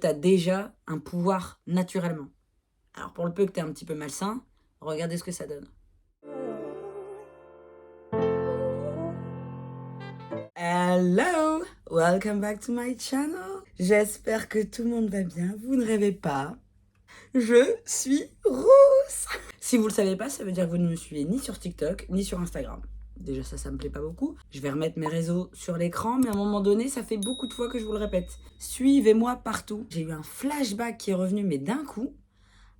T'as déjà un pouvoir naturellement. Alors pour le peu que t'es un petit peu malsain, regardez ce que ça donne. Hello! Welcome back to my channel. J'espère que tout le monde va bien, vous ne rêvez pas. Je suis rousse. Si vous le savez pas, ça veut dire que vous ne me suivez ni sur TikTok, ni sur Instagram. Déjà ça me plaît pas beaucoup. Je vais remettre mes réseaux sur l'écran, mais à un moment donné, ça fait beaucoup de fois que je vous le répète. Suivez-moi partout. J'ai eu un flashback qui est revenu, mais d'un coup,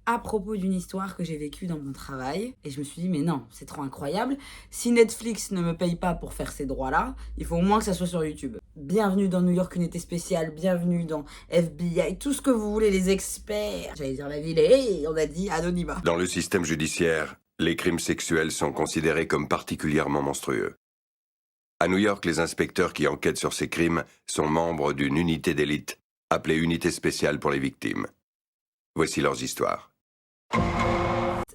à propos d'une histoire que j'ai vécue dans mon travail. Et je me suis dit, mais non, c'est trop incroyable. Si Netflix ne me paye pas pour faire ces droits-là, il faut au moins que ça soit sur YouTube. Bienvenue dans New York Unité Spéciale, bienvenue dans FBI, tout ce que vous voulez, les experts. J'allais dire la ville, et on a dit anonymat. Dans le système judiciaire, les crimes sexuels sont considérés comme particulièrement monstrueux. À New York, les inspecteurs qui enquêtent sur ces crimes sont membres d'une unité d'élite, appelée Unité Spéciale pour les victimes. Voici leurs histoires.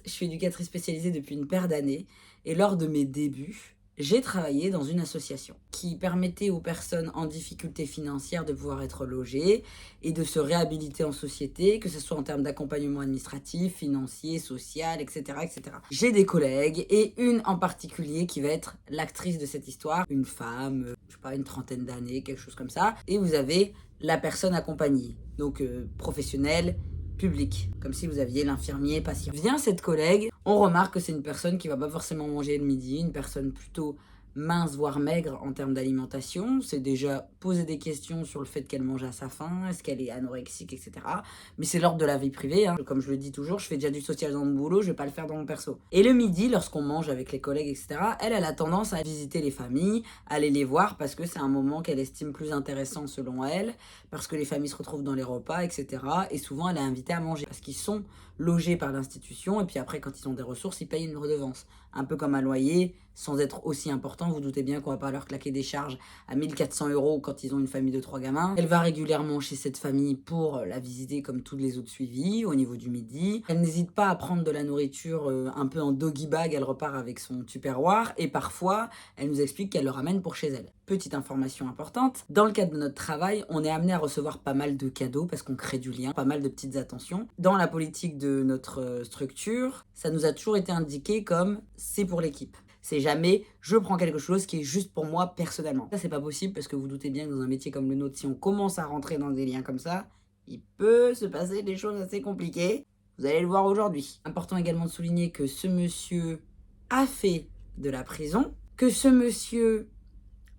Je suis éducatrice spécialisée depuis une paire d'années, et lors de mes débuts, j'ai travaillé dans une association qui permettait aux personnes en difficulté financière de pouvoir être logées et de se réhabiliter en société, que ce soit en termes d'accompagnement administratif, financier, social, etc., etc. J'ai des collègues et une en particulier qui va être l'actrice de cette histoire, une femme, je sais pas, une trentaine d'années, quelque chose comme ça. Et vous avez la personne accompagnée, donc professionnelle, public, comme si vous aviez l'infirmier patient. Vient cette collègue, on remarque que c'est une personne qui va pas forcément manger le midi, une personne plutôt mince voire maigre en termes d'alimentation. C'est déjà poser des questions sur le fait qu'elle mange à sa faim, est-ce qu'elle est anorexique, etc. Mais c'est l'ordre de la vie privée, hein. Comme je le dis toujours, je fais déjà du social dans mon boulot, je vais pas le faire dans mon perso. Et le midi, lorsqu'on mange avec les collègues, etc., elle a tendance à visiter les familles, aller les voir parce que c'est un moment qu'elle estime plus intéressant selon elle, parce que les familles se retrouvent dans les repas, etc. Et souvent, elle est invitée à manger parce qu'ils sont logés par l'institution et puis après, quand ils ont des ressources, ils payent une redevance. Un peu comme un loyer, sans être aussi important, vous doutez bien qu'on va pas leur claquer des charges à 1400 € quand ils ont une famille de 3 gamins. Elle va régulièrement chez cette famille pour la visiter comme tous les autres suivis au niveau du midi. Elle n'hésite pas à prendre de la nourriture un peu en doggy bag, elle repart avec son tupperware et parfois, elle nous explique qu'elle le ramène pour chez elle. Petite information importante, dans le cadre de notre travail, on est amené à recevoir pas mal de cadeaux parce qu'on crée du lien, pas mal de petites attentions. Dans la politique de notre structure, ça nous a toujours été indiqué comme c'est pour l'équipe. C'est jamais je prends quelque chose qui est juste pour moi personnellement. Ça, c'est pas possible parce que vous doutez bien que dans un métier comme le nôtre, si on commence à rentrer dans des liens comme ça, il peut se passer des choses assez compliquées. Vous allez le voir aujourd'hui. Important également de souligner que ce monsieur a fait de la prison, que ce monsieur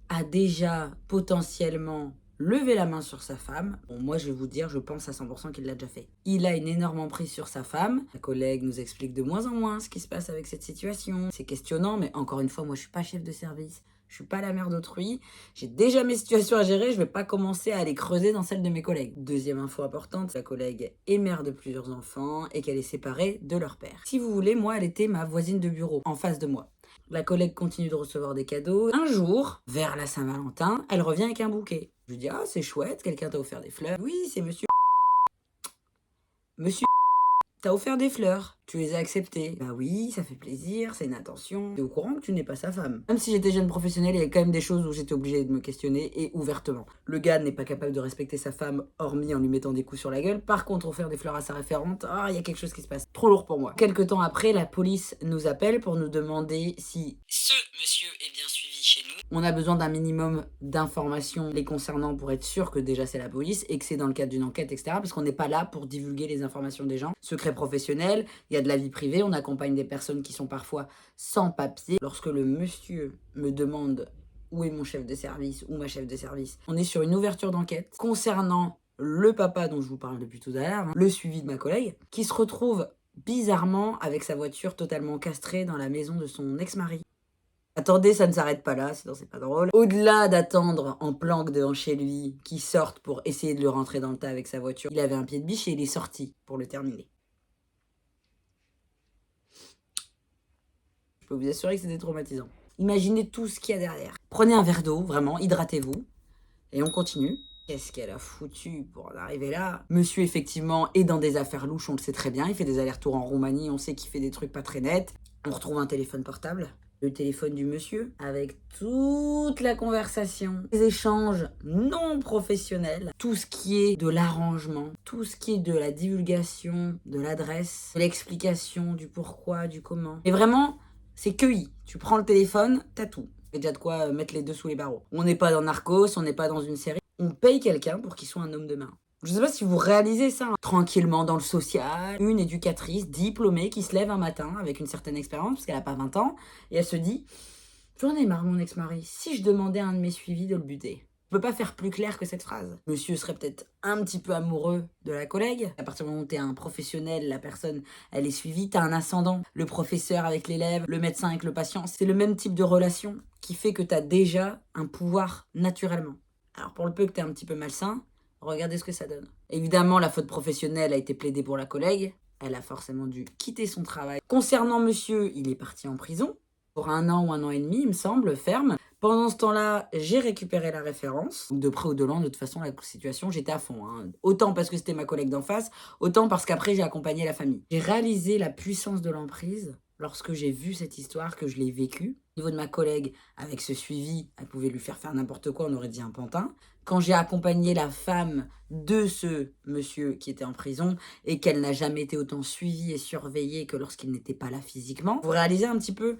a déjà potentiellement levé la main sur sa femme. Bon, moi, je vais vous dire, je pense à 100% qu'il l'a déjà fait. Il a une énorme emprise sur sa femme. La collègue nous explique de moins en moins ce qui se passe avec cette situation. C'est questionnant, mais encore une fois, moi, je suis pas chef de service. Je suis pas la mère d'autrui. J'ai déjà mes situations à gérer. Je vais pas commencer à aller creuser dans celles de mes collègues. Deuxième info importante, sa collègue est mère de plusieurs enfants et qu'elle est séparée de leur père. Si vous voulez, moi, elle était ma voisine de bureau, en face de moi. La collègue continue de recevoir des cadeaux. Un jour, vers la Saint-Valentin, elle revient avec un bouquet. Je lui dis, ah, c'est chouette, quelqu'un t'a offert des fleurs. Oui, c'est monsieur. Monsieur t'a offert des fleurs. Tu les as acceptées. Bah oui, ça fait plaisir, c'est une attention. T'es au courant que tu n'es pas sa femme. Même si j'étais jeune professionnelle, il y avait quand même des choses où j'étais obligée de me questionner et ouvertement. Le gars n'est pas capable de respecter sa femme, hormis en lui mettant des coups sur la gueule. Par contre, offrir des fleurs à sa référente, il y a quelque chose qui se passe. Trop lourd pour moi. Quelque temps après, la police nous appelle pour nous demander si ce monsieur est bien suivi chez nous. On a besoin d'un minimum d'informations les concernant pour être sûr que déjà c'est la police et que c'est dans le cadre d'une enquête, etc. Parce qu'on n'est pas là pour divulguer les informations des gens. Secret professionnel, il y a de la vie privée, on accompagne des personnes qui sont parfois sans papier. Lorsque le monsieur me demande où est mon chef de service ou ma chef de service, on est sur une ouverture d'enquête concernant le papa dont je vous parle depuis tout à l'heure, le suivi de ma collègue, qui se retrouve bizarrement avec sa voiture totalement castrée dans la maison de son ex-mari. Attendez, ça ne s'arrête pas là, sinon c'est pas drôle. Au-delà d'attendre en planque devant chez lui qu'il sorte pour essayer de le rentrer dans le tas avec sa voiture, il avait un pied de biche et il est sorti pour le terminer. Je peux vous assurer que c'était traumatisant. Imaginez tout ce qu'il y a derrière. Prenez un verre d'eau, vraiment, hydratez-vous, et on continue. Qu'est-ce qu'elle a foutu pour en arriver là? Monsieur, effectivement, est dans des affaires louches, on le sait très bien. Il fait des allers-retours en Roumanie, on sait qu'il fait des trucs pas très nets. On retrouve un téléphone portable. le téléphone du monsieur avec toute la conversation, les échanges non professionnels, tout ce qui est de l'arrangement, tout ce qui est de la divulgation de l'adresse, de l'explication du pourquoi, du comment. Et vraiment, c'est cueilli. Tu prends le téléphone, t'as tout. C'est déjà de quoi mettre les deux sous les barreaux. On n'est pas dans Narcos, on n'est pas dans une série. On paye quelqu'un pour qu'il soit un homme de main. Je sais pas si vous réalisez ça, hein. Tranquillement dans le social, une éducatrice diplômée qui se lève un matin avec une certaine expérience, parce qu'elle a pas 20 ans, et elle se dit « J'en ai marre mon ex-mari, si je demandais à un de mes suivis de le buter ?» Je peux pas faire plus clair que cette phrase. Monsieur serait peut-être un petit peu amoureux de la collègue. À partir du moment où t'es un professionnel, la personne, elle est suivie, t'as un ascendant. Le professeur avec l'élève, le médecin avec le patient, c'est le même type de relation qui fait que t'as déjà un pouvoir naturellement. Alors pour le peu que t'es un petit peu malsain, regardez ce que ça donne. Évidemment, la faute professionnelle a été plaidée pour la collègue. Elle a forcément dû quitter son travail. Concernant monsieur, il est parti en prison pour 1 an ou 1 an et demi, il me semble, ferme. Pendant ce temps-là, j'ai récupéré la référence. De près ou de loin, de toute façon, la situation, j'étais à fond. Hein. Autant parce que c'était ma collègue d'en face, autant parce qu'après, j'ai accompagné la famille. J'ai réalisé la puissance de l'emprise lorsque j'ai vu cette histoire, que je l'ai vécue. Au niveau de ma collègue, avec ce suivi, elle pouvait lui faire n'importe quoi, on aurait dit un pantin. Quand j'ai accompagné la femme de ce monsieur qui était en prison et qu'elle n'a jamais été autant suivie et surveillée que lorsqu'il n'était pas là physiquement, vous réalisez un petit peu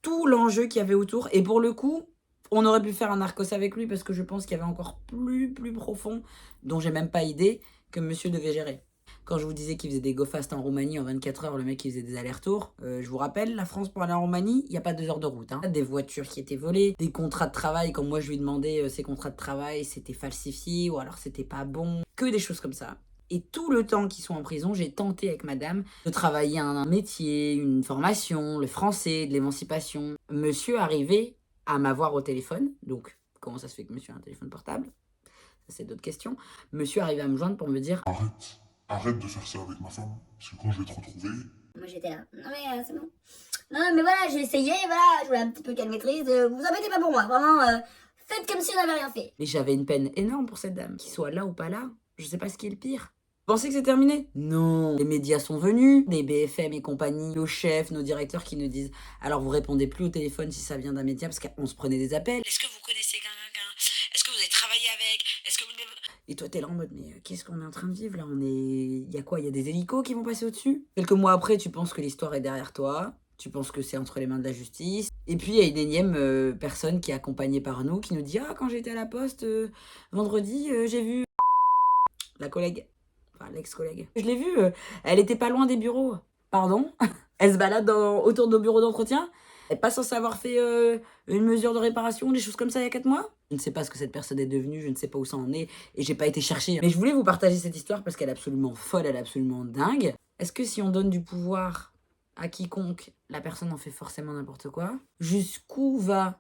tout l'enjeu qu'il y avait autour. Et pour le coup, on aurait pu faire un Narcos avec lui parce que je pense qu'il y avait encore plus profond, dont j'ai même pas idée, que monsieur devait gérer. Quand je vous disais qu'il faisait des go fast en Roumanie en 24 heures, le mec il faisait des allers-retours. Je vous rappelle, la France pour aller en Roumanie, il n'y a pas 2 heures de route. Hein. Des voitures qui étaient volées, des contrats de travail, quand moi je lui demandais ces contrats de travail, c'était falsifié ou alors c'était pas bon. Que des choses comme ça. Et tout le temps qu'ils sont en prison, j'ai tenté avec madame de travailler un métier, une formation, le français, de l'émancipation. Monsieur arrivait à m'avoir au téléphone, donc comment ça se fait que monsieur a un téléphone portable? Ça c'est d'autres questions. Monsieur arrivait à me joindre pour me dire « Arrête de faire ça avec ma femme, parce que quand je vais te retrouver... » Moi j'étais là, non mais c'est bon. Non mais voilà, j'ai essayé, voilà, je voulais un petit peu qu'elle maîtrise, vous embêtez pas pour moi, vraiment, faites comme si on n'avait rien fait. Mais j'avais une peine énorme pour cette dame, qu'il soit là ou pas là, je sais pas ce qui est le pire. Vous pensez que c'est terminé? Non. Les médias sont venus, des BFM et compagnie, nos chefs, nos directeurs qui nous disent « Alors vous répondez plus au téléphone si ça vient d'un média » parce qu'on se prenait des appels. Est-ce que vous connaissez quelqu'un? Est-ce que vous avez travaillé avec? Est-ce que vous... Et toi t'es là en mode mais qu'est-ce qu'on est en train de vivre là? Il y a quoi? Il y a des hélicos qui vont passer au-dessus? Quelques mois après, tu penses que l'histoire est derrière toi. Tu penses que c'est entre les mains de la justice. Et puis, il y a une énième personne qui est accompagnée par nous qui nous dit « Ah, quand j'étais à la poste, vendredi, j'ai vu la collègue. » Enfin, l'ex-collègue. Je l'ai vue, elle était pas loin des bureaux. Pardon? Elle se balade autour de nos bureaux d'entretien? Elle n'est pas censée avoir fait une mesure de réparation, des choses comme ça il y a 4 mois? Je ne sais pas ce que cette personne est devenue, je ne sais pas où ça en est, et j'ai pas été chercher. Mais je voulais vous partager cette histoire parce qu'elle est absolument folle, elle est absolument dingue. Est-ce que si on donne du pouvoir à quiconque, la personne en fait forcément n'importe quoi? Jusqu'où va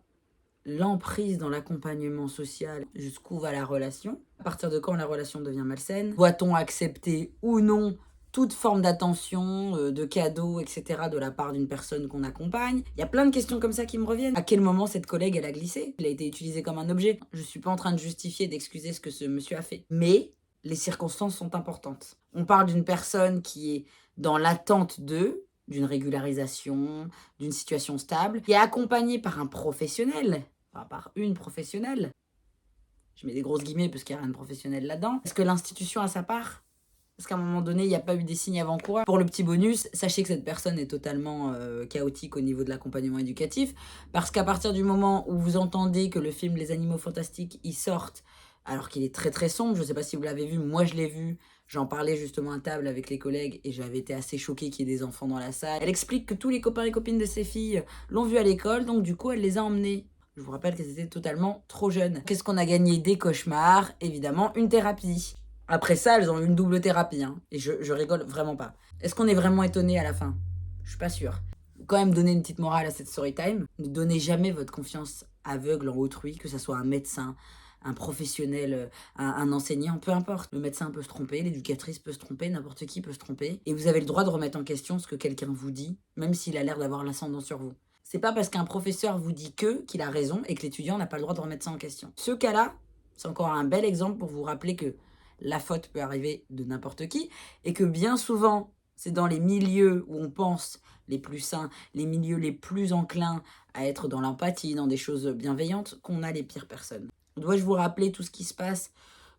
l'emprise dans l'accompagnement social, jusqu'où va la relation? À partir de quand la relation devient malsaine? Doit-on accepter ou non toute forme d'attention, de cadeaux, etc. de la part d'une personne qu'on accompagne? Il y a plein de questions comme ça qui me reviennent. À quel moment cette collègue, elle a glissé? Elle a été utilisée comme un objet. Je suis pas en train de justifier, d'excuser ce que ce monsieur a fait. Mais les circonstances sont importantes. On parle d'une personne qui est dans l'attente d'une régularisation, d'une situation stable, qui est accompagnée par un professionnel, enfin par une professionnelle. Je mets des grosses guillemets parce qu'il n'y a rien de professionnel là-dedans. Est-ce que l'institution a sa part? Parce qu'à un moment donné, il n'y a pas eu des signes avant-coureurs. Pour le petit bonus, sachez que cette personne est totalement chaotique au niveau de l'accompagnement éducatif. Parce qu'à partir du moment où vous entendez que le film Les Animaux Fantastiques y sortent, alors qu'il est très très sombre, je ne sais pas si vous l'avez vu, moi je l'ai vu, j'en parlais justement à table avec les collègues et j'avais été assez choquée qu'il y ait des enfants dans la salle. Elle explique que tous les copains et copines de ses filles l'ont vu à l'école, donc du coup elle les a emmenés. Je vous rappelle qu'elles étaient totalement trop jeunes. Qu'est-ce qu'on a gagné? Des cauchemars, évidemment, une thérapie. Après ça, elles ont eu une double thérapie, hein, et je rigole vraiment pas. Est-ce qu'on est vraiment étonné à la fin? Je suis pas sûre. Quand même donner une petite morale à cette story time. Ne donnez jamais votre confiance aveugle en autrui, que ce soit un médecin, un professionnel, un enseignant, peu importe. Le médecin peut se tromper, l'éducatrice peut se tromper, n'importe qui peut se tromper. Et vous avez le droit de remettre en question ce que quelqu'un vous dit, même s'il a l'air d'avoir l'ascendant sur vous. C'est pas parce qu'un professeur vous dit qu'il a raison et que l'étudiant n'a pas le droit de remettre ça en question. Ce cas-là, c'est encore un bel exemple pour vous rappeler que la faute peut arriver de n'importe qui et que bien souvent, C'est dans les milieux où on pense les plus sains, les milieux les plus enclins à être dans l'empathie, dans des choses bienveillantes, qu'on a les pires personnes. Dois-je vous rappeler tout ce qui se passe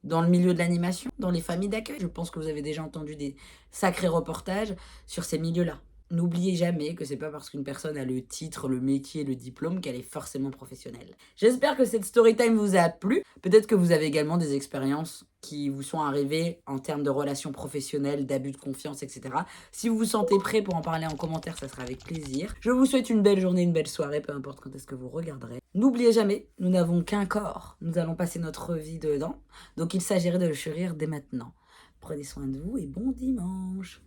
dans le milieu de l'animation, dans les familles d'accueil? Je pense que vous avez déjà entendu des sacrés reportages sur ces milieux-là. N'oubliez jamais que c'est pas parce qu'une personne a le titre, le métier, le diplôme qu'elle est forcément professionnelle. J'espère que cette story time vous a plu. Peut-être que vous avez également des expériences qui vous sont arrivées en termes de relations professionnelles, d'abus de confiance, etc. Si vous vous sentez prêt pour en parler en commentaire, ça sera avec plaisir. Je vous souhaite une belle journée, une belle soirée, peu importe quand est-ce que vous regarderez. N'oubliez jamais, nous n'avons qu'un corps. Nous allons passer notre vie dedans. Donc il s'agirait de le chérir dès maintenant. Prenez soin de vous et bon dimanche.